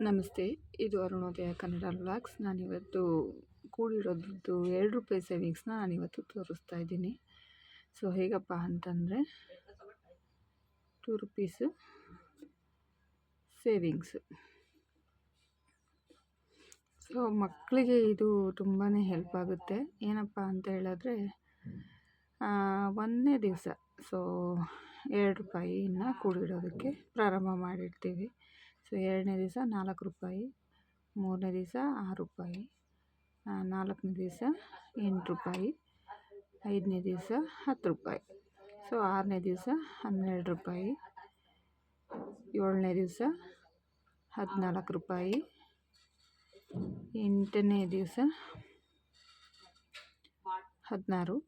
ನಮಸ್ತೆ, ಇದು ಅರುಣೋದಯ ಕನ್ನಡ ವ್ಲಾಗ್ಸ್. ನಾನಿವತ್ತು ಕೂಡಿಡೋದ್ರದ್ದು ₹2 ಸೇವಿಂಗ್ಸ್ನ ನಾನಿವತ್ತು ತೋರಿಸ್ತಾ ಇದ್ದೀನಿ. ಸೊ ಹೇಗಪ್ಪ ಅಂತಂದರೆ ₹2 ಸೇವಿಂಗ್ಸ್. ಸೊ ಮಕ್ಕಳಿಗೆ ಇದು ತುಂಬಾ ಹೆಲ್ಪ್ ಆಗುತ್ತೆ. ಏನಪ್ಪ ಅಂತ ಹೇಳಿದ್ರೆ 1ನೇ ದಿವಸ ಸೊ ₹2ನ ಕೂಡಿಡೋದಕ್ಕೆ ಪ್ರಾರಂಭ ಮಾಡಿರ್ತೀವಿ. ಸೊ 2ನೇ ದಿವಸ ₹4, 3ನೇ ದಿವಸ ₹6, 4ನೇ ದಿವಸ ₹8, 5ನೇ ದಿವಸ ₹10, ಸೊ 6ನೇ ದಿವಸ ₹12, 7ನೇ ದಿವಸ ₹14, 8ನೇ ದಿವಸ $16,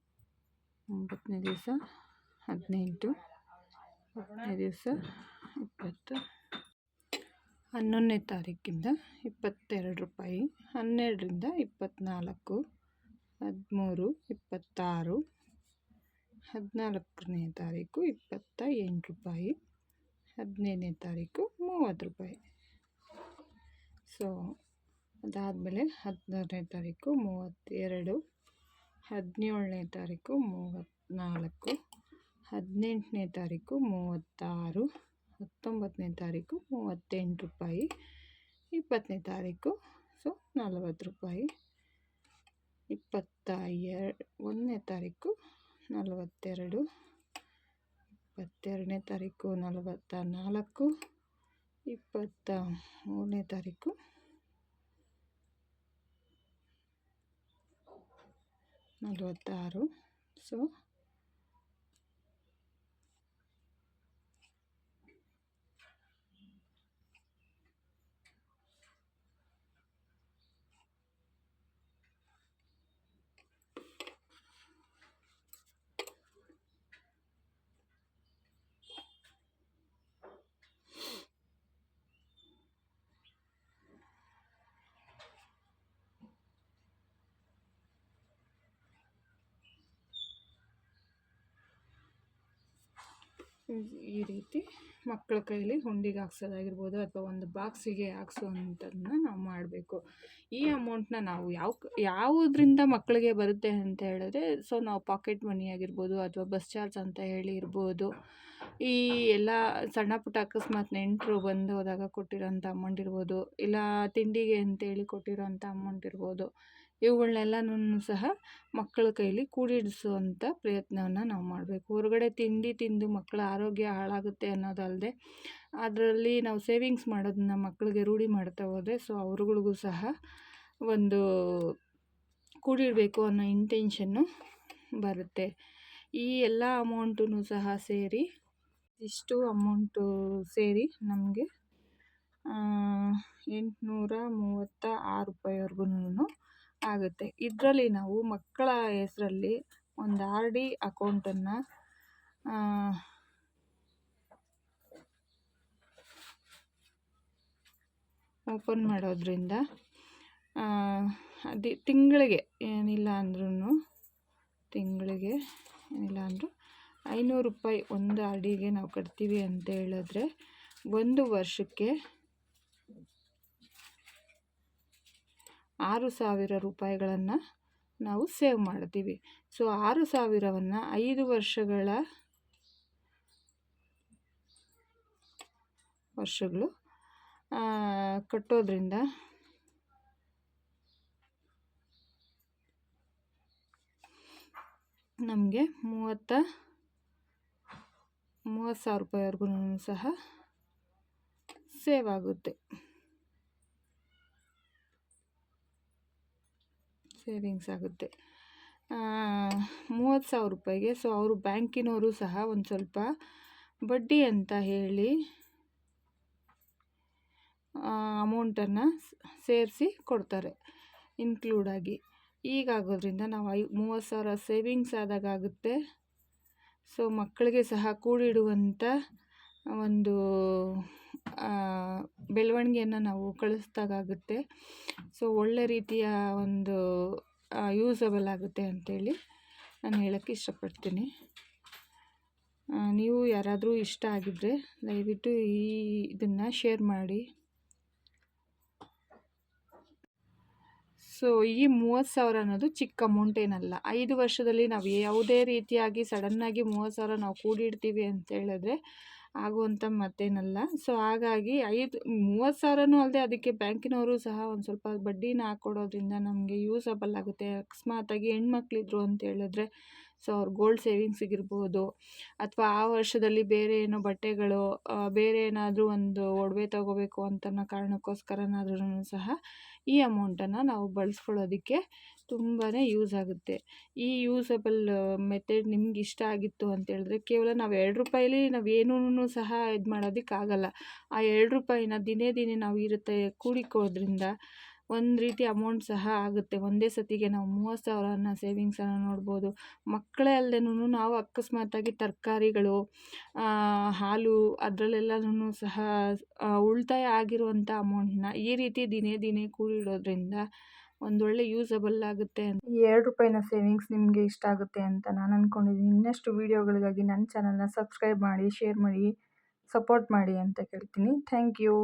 9ನೇ ದಿವಸ $18, 10ನೇ ದಿವಸ $20, 11ನೇ ತಾರೀಕಿಂದ $22, 12ರಿಂದ $24, 13, $26, 14ನೇ ತಾರೀಕು $28, 15ನೇ ತಾರೀಕು $30. ಸೊ ಅದಾದಮೇಲೆ 16ನೇ ತಾರೀಕು $32, 17ನೇ ತಾರೀಕು $34, 18ನೇ ತಾರೀಕು $36, 19ನೇ ತಾರೀಕು $38, 20ನೇ ತಾರೀಕು ಸೊ $40, 21ನೇ ತಾರೀಕು $42, 22ನೇ ತಾರೀಕು $44, 23ನೇ ತಾರೀಕು $46. ಸೊ ಈ ರೀತಿ ಮಕ್ಕಳ ಕೈಲಿ ಹುಂಡಿಗೆ ಹಾಕ್ಸೋದಾಗಿರ್ಬೋದು ಅಥವಾ ಒಂದು ಬಾಕ್ಸಿಗೆ ಹಾಕ್ಸೋವಂಥದ್ದನ್ನ ನಾವು ಮಾಡಬೇಕು. ಈ ಅಮೌಂಟ್ನ ನಾವು ಯಾವುದರಿಂದ ಮಕ್ಕಳಿಗೆ ಬರುತ್ತೆ ಅಂತ ಹೇಳಿದ್ರೆ, ಸೊ ನಾವು ಪಾಕೆಟ್ ಮನಿ ಆಗಿರ್ಬೋದು ಅಥವಾ ಬಸ್ ಚಾರ್ಜ್ ಅಂತ ಹೇಳಿ ಇರ್ಬೋದು, ಈ ಎಲ್ಲ ಸಣ್ಣ ಪುಟ್ಟ ಅಕಸ್ಮಾತ್ ನೆಂಟರು ಬಂದು ಹೋದಾಗ ಕೊಟ್ಟಿರೋಂಥ ಅಮೌಂಟ್ ಇರ್ಬೋದು, ಇಲ್ಲ ತಿಂಡಿಗೆ ಅಂತೇಳಿ ಕೊಟ್ಟಿರೋಂಥ ಅಮೌಂಟ್ ಇರ್ಬೋದು, ಇವುಗಳನ್ನೆಲ್ಲನೂ ಸಹ ಮಕ್ಕಳ ಕೈಲಿ ಕೂಡಿಡಿಸುವಂಥ ಪ್ರಯತ್ನವನ್ನು ನಾವು ಮಾಡಬೇಕು. ಹೊರಗಡೆ ತಿಂಡಿ ತಿಂದು ಮಕ್ಕಳ ಆರೋಗ್ಯ ಹಾಳಾಗುತ್ತೆ ಅನ್ನೋದಲ್ಲದೆ ಅದರಲ್ಲಿ ನಾವು ಸೇವಿಂಗ್ಸ್ ಮಾಡೋದನ್ನ ಮಕ್ಕಳಿಗೆ ರೂಢಿ ಮಾಡ್ತಾ ಹೋದರೆ ಸೊ ಅವ್ರುಗಳಿಗೂ ಸಹ ಒಂದು ಕೂಡಿಡಬೇಕು ಅನ್ನೋ ಇಂಟೆನ್ಷನ್ನು ಬರುತ್ತೆ. ಈ ಎಲ್ಲ ಅಮೌಂಟೂ ಸಹ ಸೇರಿ ಇಷ್ಟು ಅಮೌಂಟು ಸೇರಿ ನಮಗೆ ₹836ವರೆಗೂ ಆಗುತ್ತೆ. ಇದರಲ್ಲಿ ನಾವು ಮಕ್ಕಳ ಹೆಸರಲ್ಲಿ ಒಂದು RD ಅಕೌಂಟನ್ನು ಓಪನ್ ಮಾಡೋದ್ರಿಂದ ತಿಂಗಳಿಗೆ ಏನಿಲ್ಲ ಅಂದ್ರೂ ₹500 ಒಂದು RDಗೆ ನಾವು ಕಟ್ತೀವಿ ಅಂತ ಹೇಳಿದ್ರೆ 1 ವರ್ಷಕ್ಕೆ ₹6,000 ನಾವು ಸೇವ್ ಮಾಡ್ತೀವಿ. ಸೊ 6,000ವನ್ನು 5 ವರ್ಷಗಳು ಕಟ್ಟೋದ್ರಿಂದ ನಮಗೆ ₹30,000ವರೆಗೂ ಸಹ ಸೇವ್ ಆಗುತ್ತೆ, ಸೇವಿಂಗ್ಸ್ ಆಗುತ್ತೆ. ₹30,000ಗೆ ಸೊ ಅವರು ಬ್ಯಾಂಕಿನವರು ಸಹ ಒಂದು ಸ್ವಲ್ಪ ಬಡ್ಡಿ ಅಂತ ಹೇಳಿ ಅಮೌಂಟನ್ನು ಸೇರಿಸಿ ಕೊಡ್ತಾರೆ ಇನ್ಕ್ಲೂಡಾಗಿ. ಹೀಗಾಗೋದ್ರಿಂದ ನಾವು 30,000 ಸೇವಿಂಗ್ಸ್ ಆದಾಗುತ್ತೆ. ಸೊ ಮಕ್ಕಳಿಗೆ ಸಹ ಕೂಡಿಡುವಂಥ ಒಂದು ಬೆಳವಣಿಗೆಯನ್ನು ನಾವು ಕಳಿಸ್ದಾಗುತ್ತೆ. ಸೊ ಒಳ್ಳೆ ರೀತಿಯ ಒಂದು ಯೂಸಬಲ್ ಆಗುತ್ತೆ ಅಂಥೇಳಿ ನಾನು ಹೇಳೋಕ್ಕೆ ಇಷ್ಟಪಡ್ತೀನಿ. ನೀವು ಯಾರಾದರೂ ಇಷ್ಟ ಆಗಿದ್ದರೆ ದಯವಿಟ್ಟು ಇದನ್ನು ಶೇರ್ ಮಾಡಿ. ಸೊ ಈ 30,000 ಅನ್ನೋದು ಚಿಕ್ಕ ಅಮೌಂಟ್ ಏನಲ್ಲ. 5 ವರ್ಷದಲ್ಲಿ ನಾವು ಯಾವುದೇ ರೀತಿಯಾಗಿ ಸಡನ್ನಾಗಿ 30,000 ನಾವು ಕೂಡಿಡ್ತೀವಿ ಅಂತ ಹೇಳಿದ್ರೆ ಆಗುವಂಥ ಮತ್ತೇನಲ್ಲ. ಸೊ ಹಾಗಾಗಿ 30,000ನೂ ಅಲ್ಲದೆ ಅದಕ್ಕೆ ಬ್ಯಾಂಕಿನವರು ಸಹ ಒಂದು ಸ್ವಲ್ಪ ಬಡ್ಡಿನ ಹಾಕ್ಕೊಡೋದ್ರಿಂದ ನಮಗೆ ಯೂಸಬಲ್ ಆಗುತ್ತೆ. ಅಕಸ್ಮಾತಾಗಿ ಹೆಣ್ಮಕ್ಳಿದ್ರು ಅಂತ ಹೇಳಿದ್ರೆ ಸೊ ಅವ್ರ ಗೋಲ್ಡ್ ಸೇವಿಂಗ್ಸಿಗಿರ್ಬೋದು, ಅಥವಾ ಆ ವರ್ಷದಲ್ಲಿ ಬೇರೆ ಏನೋ ಬಟ್ಟೆಗಳು, ಬೇರೆ ಏನಾದರೂ ಒಂದು ಒಡವೆ ತಗೋಬೇಕು ಅಂತ ಕಾರಣಕ್ಕೋಸ್ಕರನಾದ್ರೂ ಸಹ ಈ ಅಮೌಂಟನ್ನು ನಾವು ಬಳಸ್ಕೊಳ್ಳೋದಕ್ಕೆ ತುಂಬಾ ಯೂಸ್ ಆಗುತ್ತೆ. ಈ ಯೂಸಬಲ್ ಮೆಥಡ್ ನಿಮ್ಗೆ ಇಷ್ಟ ಆಗಿತ್ತು ಅಂತ ಹೇಳಿದ್ರೆ ಕೇವಲ ನಾವು ₹2 ನಾವೇನೂ ಸಹ ಇದು ಮಾಡೋದಕ್ಕಾಗಲ್ಲ. ಆ ₹2 ದಿನೇ ದಿನೇ ನಾವು ಇರುತ್ತೆ ಕೂಡಿಕೊಳ್ಳೋದ್ರಿಂದ ಒಂದು ರೀತಿ ಅಮೌಂಟ್ ಸಹ ಆಗುತ್ತೆ. ಒಂದೇ ಸತಿಗೆ ನಾವು 30,000 ಸೇವಿಂಗ್ಸನ್ನು ನೋಡ್ಬೋದು. ಮಕ್ಕಳೇ ಅಲ್ಲದೇನೂ ನಾವು ಅಕಸ್ಮಾತಾಗಿ ತರಕಾರಿಗಳು, ಹಾಲು ಅದರಲ್ಲೆಲ್ಲನೂ ಸಹ ಉಳಿತಾಯ ಆಗಿರುವಂಥ ಅಮೌಂಟನ್ನ ಈ ರೀತಿ ದಿನೇ ದಿನೇ ಕೂಡಿಡೋದ್ರಿಂದ ಒಂದೊಳ್ಳೆ ಯೂಸಬಲ್ ಆಗುತ್ತೆ. ಈ ₹2 ಸೇವಿಂಗ್ಸ್ ನಿಮಗೆ ಇಷ್ಟ ಆಗುತ್ತೆ ಅಂತ ನಾನು ಅಂದ್ಕೊಂಡಿದ್ದೀನಿ. ಇನ್ನಷ್ಟು ವೀಡಿಯೋಗಳಿಗಾಗಿ ನನ್ನ ಚಾನಲ್ನ ಸಬ್ಸ್ಕ್ರೈಬ್ ಮಾಡಿ, ಶೇರ್ ಮಾಡಿ, ಸಪೋರ್ಟ್ ಮಾಡಿ ಅಂತ ಕೇಳ್ತೀನಿ. Thank you.